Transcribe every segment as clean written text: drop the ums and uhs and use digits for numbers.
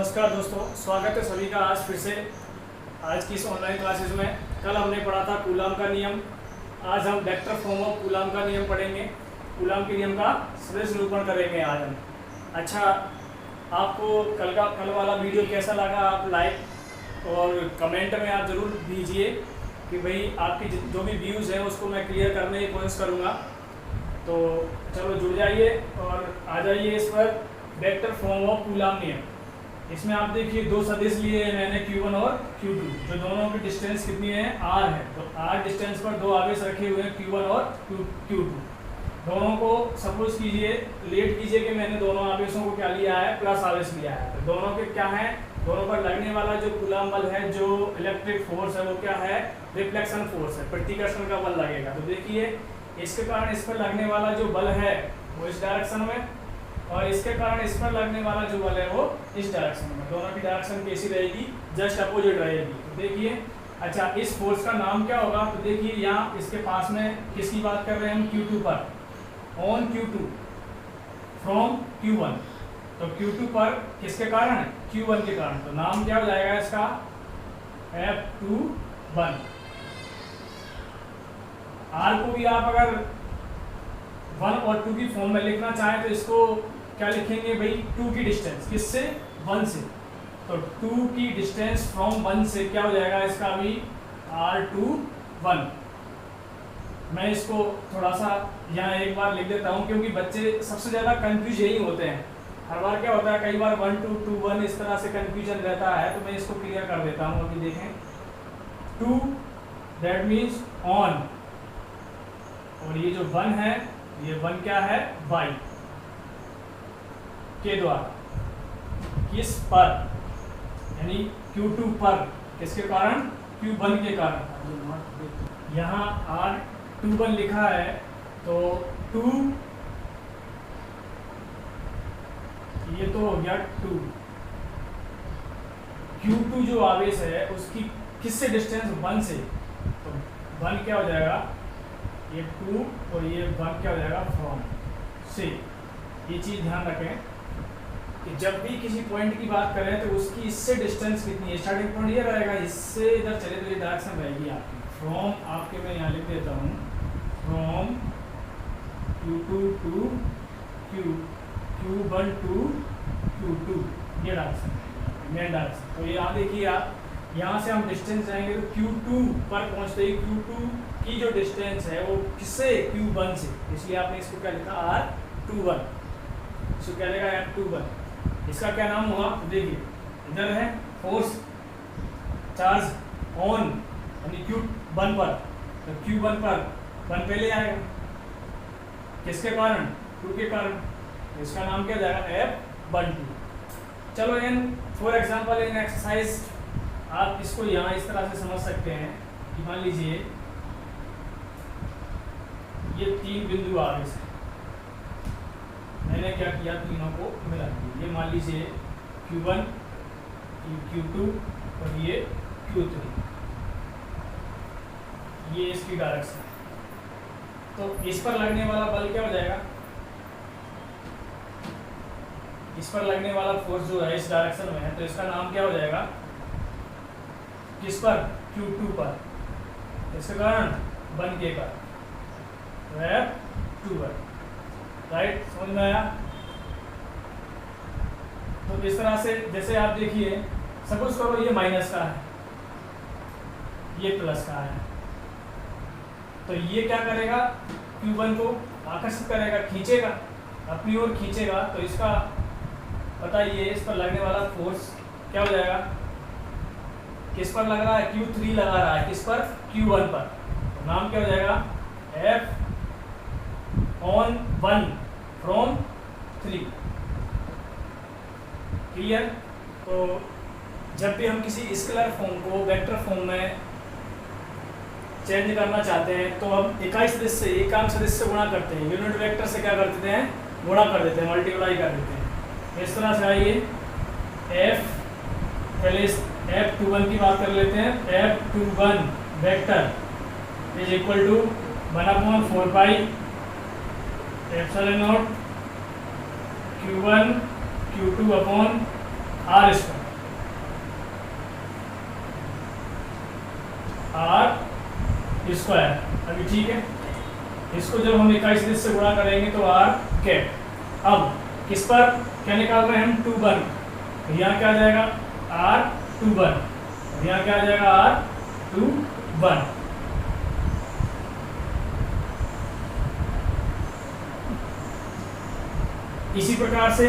नमस्कार दोस्तों, स्वागत है सभी का आज फिर से आज की इस ऑनलाइन क्लासेस में। कल हमने पढ़ा था कूलाम का नियम। आज हम वेक्टर फॉर्म ऑफ कूलाम का नियम पढ़ेंगे। कूलाम के नियम का सदिश निरूपण करेंगे आज हम। अच्छा, आपको कल वाला वीडियो कैसा लगा? आप लाइक और कमेंट में आप ज़रूर दीजिए कि भाई आपकी जो भी व्यूज़ हैं उसको मैं क्लियर करने की कोशिश करूँगा। तो चलो जुड़ जाइए और आ जाइए इस पर। वेक्टर फॉर्म ऑफ कूलाम नियम, इसमें आप देखिए दो सदिश लिए हैं मैंने, Q1 और Q2, जो दोनों की डिस्टेंस कितनी है? R है। तो R डिस्टेंस पर दो आवेश रखे हुए हैं Q1 और Q2। दोनों को सपोज कीजिए, लेट कीजिए कि मैंने दोनों आवेशों को क्या लिया है? प्लस आवेश लिया है। तो दोनों के क्या है? दोनों पर लगने वाला जो कूलाम बल है, जो इलेक्ट्रिक फोर्स है, वो क्या है? रिफ्लेक्शन फोर्स है, प्रतिकर्षण का बल लगेगा। तो देखिए, इसके कारण इस पर लगने वाला जो बल है वो इस डायरेक्शन में, और इसके कारण इस पर लगने वाला जो बल है वो इस डायरेक्शन में। दोनों की डायरेक्शन कैसी रहेगी? जस्ट अपोजिट रहेगी। तो देखिए, अच्छा, इस फोर्स का नाम क्या होगा? तो देखिए, यहाँ इसके पास में किसकी बात कर रहे हैं हम? Q2 पर, ऑन Q2 फ्रॉम Q1। तो Q2 पर किसके कारण? Q1 के कारण। तो नाम क्या हो जाएगा इसका? F21। R को भी आप अगर 1 और 2 की फॉर्म में लिखना चाहें तो इसको क्या लिखेंगे भाई? 2 की डिस्टेंस, किससे? 1 से। तो 2 की डिस्टेंस फ्रॉम 1 से क्या हो जाएगा इसका? अभी R21। मैं इसको थोड़ा सा यहाँ एक बार लिख देता हूँ, क्योंकि बच्चे सबसे ज़्यादा कंफ्यूज यही होते हैं। हर बार क्या होता है, कई बार 1 2 2 1 इस तरह से कंफ्यूजन रहता है। तो मैं इसको क्लियर कर देता हूँ। अभी देखें, 2 दैट मीन्स ऑन, और ये जो 1 है, ये 1 क्या है? वाई के द्वारा। किस पर? यानी Q2 पर। किसके कारण? Q1 के कारण। यहाँ R21 लिखा है, तो 2, ये तो हो गया 2। Q2 जो आवेश है उसकी किससे डिस्टेंस? 1 से। तो 1 क्या हो जाएगा? ये 2 और ये 1 क्या हो जाएगा? फ्रॉम से। ये चीज़ ध्यान रखें कि जब भी किसी पॉइंट की बात करें तो उसकी इससे डिस्टेंस कितनी है? स्टार्टिंग पॉइंट ये रहेगा, इससे इधर चले तो ये डायरेक्शन रहेगी आपकी। फ्रॉम, आपके मैं यहाँ लिख देता हूँ, from Q2 to Q1 to Q2, ये डायरेक्शन है, मेन डायरेक्शन। तो यहाँ देखिए आप, यहाँ से हम डिस्टेंस जाएंगे तो Q2 पर पहुँचते ही Q2 की जो डिस्टेंस है वो किससे? Q1 से। इसलिए आपने इसको क्या लिखा? R21। इसको क्या लिखा? F21। इसका क्या नाम हुआ? तो देखिए, इधर है फोर्स चार्ज ऑन, यानी Q1 पर। तो Q1 पर 1 पहले आएगा, किसके कारण? 2 के कारण। तो इसका नाम क्या जाएगा? F12। चलो, in for example in exercise आप इसको यहाँ इस तरह से समझ सकते हैं कि मान लीजिए ये 3 बिंदु आवेश है। मैंने क्या किया? तीनों को मिला दिया। ये मान लीजिए Q1, Q2 और ये Q3, ये इसकी डायरेक्शन है। तो इस पर लगने वाला बल क्या हो जाएगा? इस पर लगने वाला फोर्स जो है इस डायरेक्शन में है, तो इसका नाम क्या हो जाएगा? किस पर? Q2 पर। इसके कारण 1 के कारण, F21। राइट, समझ में आया? तो इस तरह से, जैसे आप देखिए, सपोज करो ये माइनस का है, ये प्लस का है, तो ये क्या करेगा? Q1 को आकर्षित करेगा, खींचेगा, अपनी ओर खींचेगा। तो इसका बताइए, इस पर लगने वाला फोर्स क्या हो जाएगा? किस पर लग रहा है? Q3 लगा रहा है। किस पर? Q1 पर। तो नाम क्या हो जाएगा? F1 from 3। क्लियर? तो जब भी हम किसी स्केलर फॉर्म को वेक्टर फॉर्म में चेंज करना चाहते हैं तो हम इकाई सदिश से, एकांक सदिश से गुणा करते हैं। यूनिट वेक्टर से क्या कर देते हैं? गुणा कर देते हैं, मल्टीप्लाई कर देते हैं। इस तरह से आइए, पहले F21 की बात कर लेते हैं। F21 vector is equal to 1/4 pi epsilon naught Q1 Q2 upon R square, R square. अभी ठीक है, इसको जब हम इकाई सदिश से गुणा करेंगे तो आर कैप। अब किस पर क्या निकाल रहे हैं हम, 2 1, तो यहाँ क्या आ जाएगा आर 2 1, यहाँ क्या आ जाएगा आर 2 1। इसी प्रकार से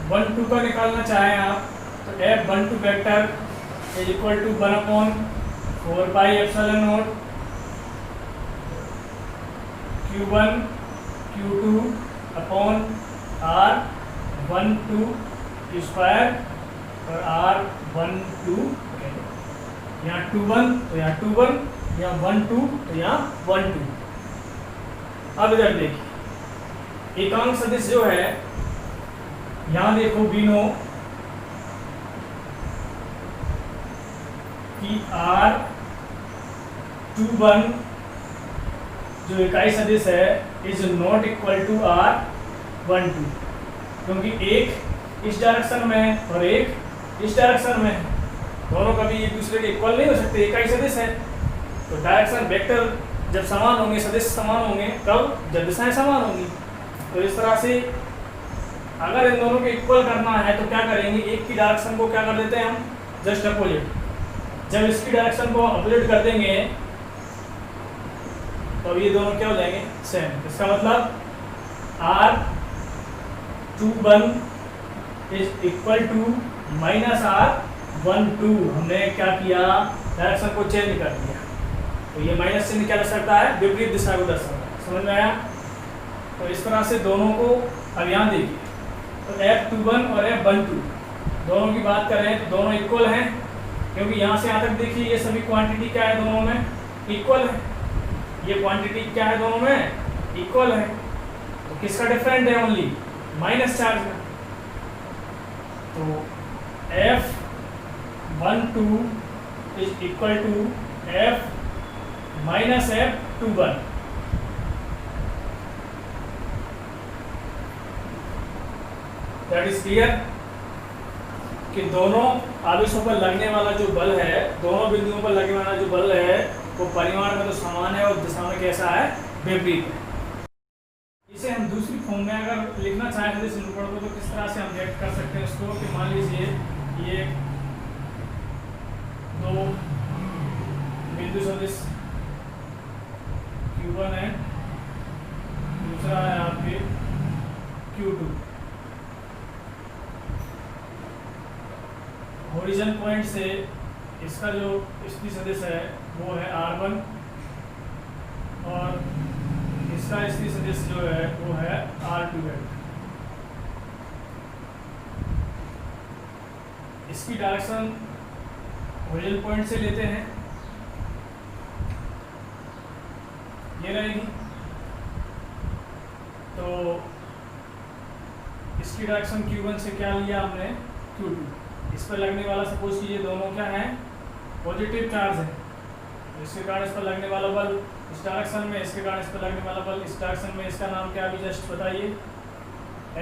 F12 का निकालना चाहें आप तो F12 vector is equal to 1/4 pi epsilon naught Q1 Q2 upon R12 square और R12, यहाँ 2 1 तो यहाँ 2 1, यहाँ 1 2 तो यहाँ 1 2। अब इधर देखिए एकांक सदिश जो है, यहाँ देखो बीनो कि R21 जो इकाई सदिश है is not equal to R12, क्योंकि एक इस डायरेक्शन में है और एक इस डायरेक्शन में है, दोनों कभी एक दूसरे के इक्वल नहीं हो सकते, इकाई सदिश है। तो डायरेक्शन वेक्टर जब समान होंगे, सदिश समान होंगे, तब जब दिशाएं समान होंगी। तो इस तरह से अगर इन दोनों को इक्वल करना है तो क्या करेंगे, एक की डायरेक्शन को क्या कर देते हैं हम, जस्ट अपोजिट। जब इसकी डायरेक्शन को अपोजिट कर देंगे तो ये दोनों क्या हो जाएंगे, सेम। इसका मतलब R21 is equal to minus R12। हमने क्या किया, डायरेक्शन को चेंज कर दिया, तो ये माइनस चिन्ह क्या दर्शाता है, विपरीत दिशा को दर्शाता है। समझ में आया? तो इस तरह से दोनों को अब यहाँ देखिए, तो F21 और F12 दोनों की बात कर रहे हैं तो दोनों इक्वल हैं, क्योंकि यहाँ से यहाँ तक देखिए ये सभी क्वांटिटी क्या है, दोनों में इक्वल है। ये क्वांटिटी क्या है, दोनों में इक्वल है। तो किसका डिफरेंट है, ओनली माइनस चार्ज का। तो F12 is equal to F minus F21। That is clear कि दोनों आवेशों पर लगने वाला जो बल है, दोनों बिंदुओं पर लगने वाला जो बल है वो परिमाण में तो समान है और दिशा में कैसा है, विपरीत है। इसे हम दूसरी फॉर्म में अगर लिखना चाहें तो इस निरूपण को, तो किस तरह से हम व्यक्त कर सकते हैं इसको, कि मान लीजिए ये दो बिंदु सदिश Q1 है, दूसरा है आपके Q2। ओरिजिन पॉइंट से इसका जो स्थिति सदिश है वो है R1 और इसका स्थिति सदिश जो है वो है R2 है। इसकी डायरेक्शन ओरिजिन पॉइंट से लेते हैं, ये रहेगी। तो इसकी डायरेक्शन Q1 से क्या लिया हमने, Q2। इस पर लगने वाला, सपोज कीजिए दोनों क्या है, पॉजिटिव चार्ज है, इसके कारण इस पर लगने वाला बल इस डायरेक्शन में, इसके कारण इस पर लगने वाला बल इस डायरेक्शन में, इसका नाम क्या, अभी जस्ट बताइए,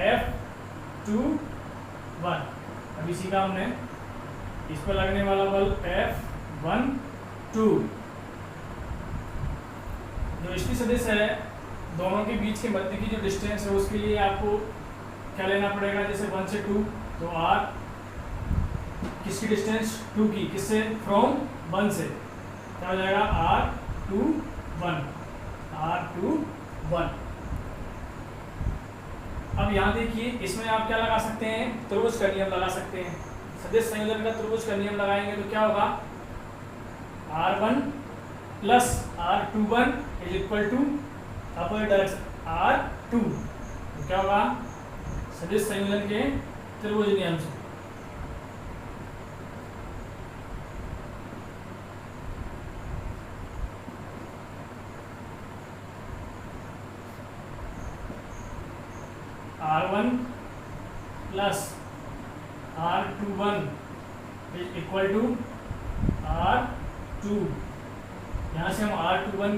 F21। अभी सीखा हमने, इस पर लगने वाला बल F12। जो स्थिति सदिश है, दोनों के बीच के मध्य की जो डिस्टेंस है उसके लिए आपको क्या लेना पड़ेगा, जैसे 1 से 2, तो R किसकी डिस्टेंस, 2 की, किससे, फ्रॉम 1 से, क्या हो जाएगा R21। अब यहाँ देखिए, इसमें आप क्या लगा सकते हैं, त्रिभुज का नियम लगा सकते हैं। सदिश संयोजन का त्रिभुज का नियम लगाएंगे तो क्या होगा, R1 plus R21 is equal to opposite direction R2। तो क्या होगा, सदिश संयोजन के त्रिभुज नियम से R1 plus R21 is equal to R2। यहाँ से हम R21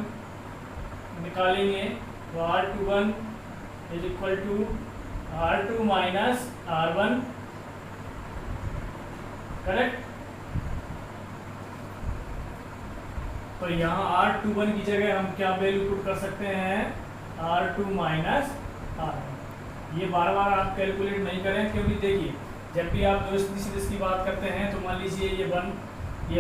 निकालेंगे तो R21 is equal to R2 minus R1, correct. तो यहाँ R21 की जगह हम क्या वैल्यू पुट कर सकते हैं, R2 माइनस R1। ये बार बार आप कैलकुलेट नहीं करें, क्योंकि देखिए जब भी आप दो स्थिति सदिश की बात करते हैं तो मान लीजिए ये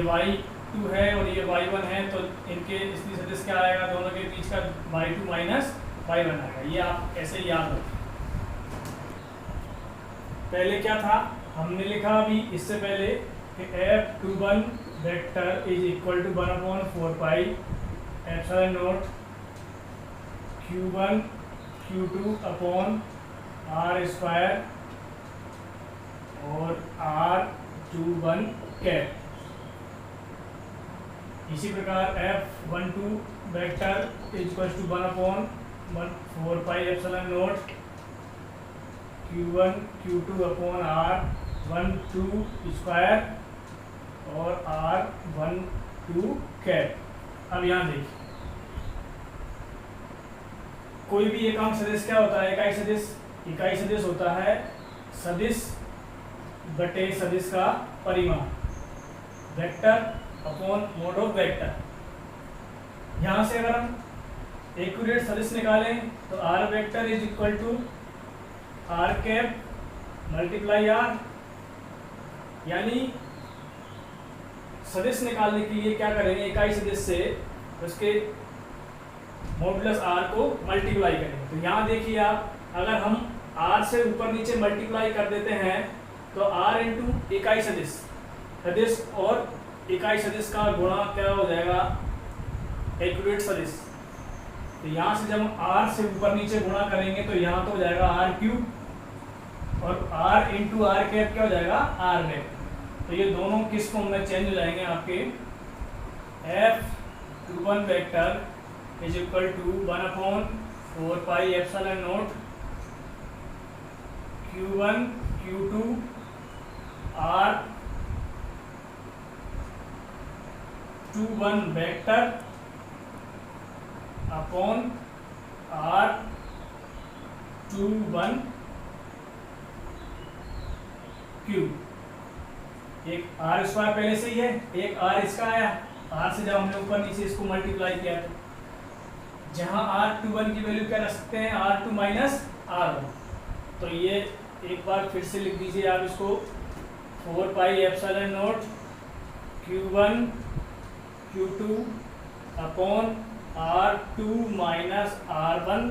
y2 है और ये y1 है, तो इनके स्थिति सदिश क्या आएगा, दोनों के बीच का y2 माइनस y1 आएगा। ये आप ऐसे ही याद रखें। पहले क्या था, हमने लिखा अभी इससे पहले कि F21 vector is equal to 1/4 pi epsilon naught Q1 Q2 upon R square और R21 कैप। इसी प्रकार F12 vector is equal to 1/4 pi epsilon naught Q1 Q2 upon R12 square और R12 कैप। अब यहाँ देखिए, कोई भी एकांक सदिश क्या होता है, इकाई सदिश। इकाई सदिश होता है सदिश बटे सदिश का परिमाण, vector upon mod of vector. यहाँ से अगर हम एक्यूरेट सदिश निकालें तो R vector is equal to R cap multiply R, यानी सदिश निकालने के लिए क्या करेंगे, इकाई सदिश से उसके मॉडुलस R को मल्टीप्लाई करेंगे। तो यहाँ देखिए आप, अगर हम R से ऊपर नीचे मल्टीप्लाई कर देते हैं तो R इंटू इकाई सदिश, सदिश और इकाई सदिश का गुणा क्या हो जाएगा, एक्यूरेट सदिश। तो यहाँ से जब हम R से ऊपर नीचे गुणा करेंगे तो यहाँ तो हो जाएगा R क्यूब, और R इंटू R कैप क्या हो जाएगा, R वेक्टर। तो ये दोनों किस फॉर्म में चेंज हो जाएंगे आपके, F21 vector is equal to 1/4 pi epsilon naught Q1 Q2 R21 vector upon R21 cube. एक R स्क्वायर पहले से ही है, एक R इसका आया, R से जब हमने ऊपर नीचे इसको मल्टीप्लाई किया तो जहां R21 की वैल्यू क्या रख सकते हैं, R2 माइनस R1। तो ये एक बार फिर से लिख दीजिए आप इसको, 4 पाई epsilon naught Q1 Q2 upon R2 minus R1,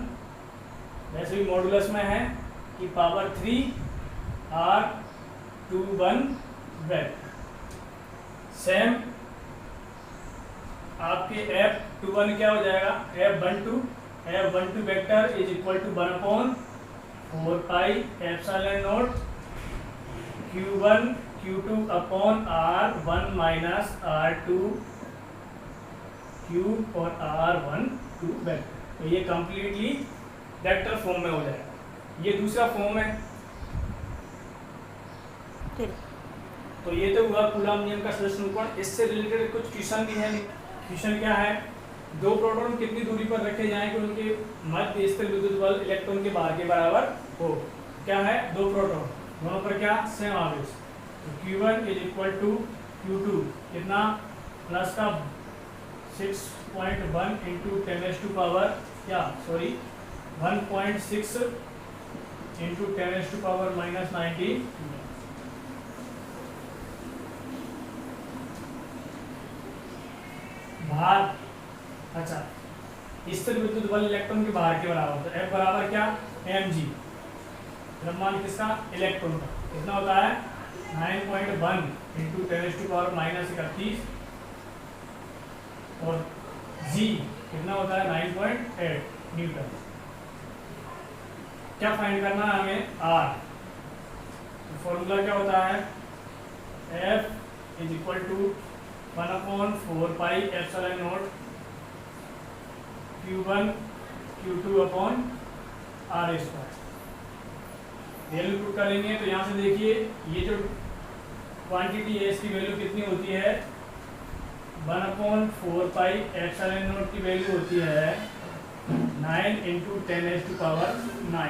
वैसे भी मॉडुलस में है कि पावर 3 R21 वेक्टर। सेम आपके F21 क्या हो जाएगा, F12 vector is equal to 1/4 pi epsilon naught Q1 Q2 upon R1 minus R2 cube और R12 वेक्टर। तो ये कंप्लीटली वेक्टर फॉर्म में हो जाएगा। ये दूसरा फॉर्म है। तो ये तो हुआ कूलॉम नियम का सदिश निरूपण। इससे रिलेटेड कुछ क्वेश्चन भी है। क्वेश्चन क्या है, दो प्रोटॉन कितनी दूरी पर रखे जाएं कि उनके मध्य स्थिर विद्युत बल इलेक्ट्रॉन के भार के बराबर हो। क्या है, दो प्रोटॉन, दोनों पर क्या सेम आवेश। तो Q1 is equal to Q2 कितना, प्लस का 6.1 इंटू 10⁻⁻, क्या सॉरी 1.6 इंटू 10⁻⁻⁻⁹ भार। अच्छा, स्थिर विद्युत बल इलेक्ट्रॉन के भार के बराबर। तो F बराबर क्या, mg, द्रव्यमान किसका, इलेक्ट्रॉन का। कितना होता है 9.1 इंटू 10⁻⁻31 और g कितना होता है 9.8 न्यूटन। क्या फाइंड करना है हमें, R। तो फॉर्मूला क्या होता है, F is equal to 1/4 pi epsilon naught Q1 Q2 upon R square. Value put करेंगे तो यहाँ से देखिए ये जो क्वांटिटी है इसकी वैल्यू कितनी होती है, 1/4 पाई एप्सिलॉन नॉट की वैल्यू होती है 9 इंटू 10⁻⁹।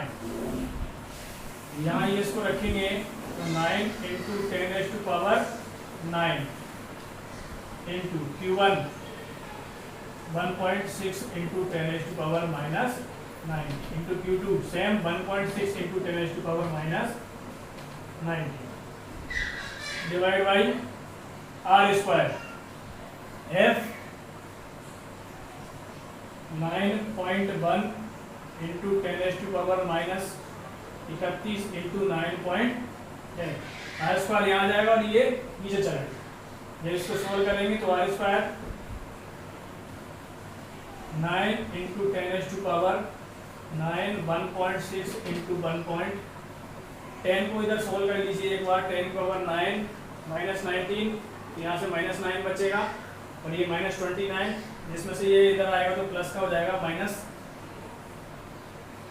यहाँ ये इसको रखेंगे तो 9 into 10⁻⁹ into Q1 1.6 into 10⁻⁻⁹ into Q2 same 1.6 into 10⁻⁻⁹ divide by R square F 9.1 into 10⁻31 into 9.10 R square यहाँ जाएगा और ये नीचे चलेगा। जब इसको सोल्व करेंगे तो आर स्क्वायर 9 इंटू 10⁻⁹ 1.6 इंटू 1.10 को इधर सोल्व कर लीजिए एक बार। 10⁻9 -19 यहाँ से -9 बचेगा और ये -29 जिसमें से ये इधर आएगा तो प्लस का हो जाएगा माइनस,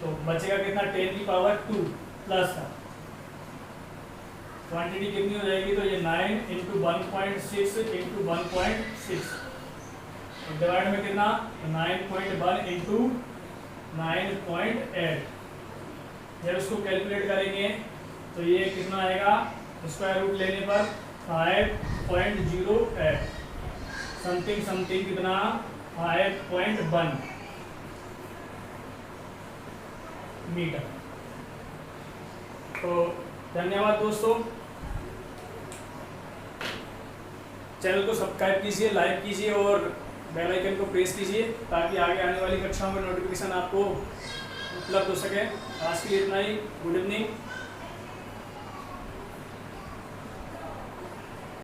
तो बचेगा कितना 10⁻2 प्लस का। क्वांटिटी कितनी हो जाएगी तो ये 9 इंटू 1.6 इंटू 1.6 और डिवाइड में कितना 9.1 इंटू 9.8। जब इसको कैलकुलेट करेंगे तो ये कितना आएगा स्क्वायर रूट लेने पर 5.08 समथिंग कितना 5.1 मीटर। तो धन्यवाद दोस्तों, चैनल को सब्सक्राइब कीजिए, लाइक कीजिए और बेल आइकन को प्रेस कीजिए ताकि आगे आने वाली कक्षाओं में नोटिफिकेशन आपको उपलब्ध हो सके। आज के लिए इतना ही। Good evening.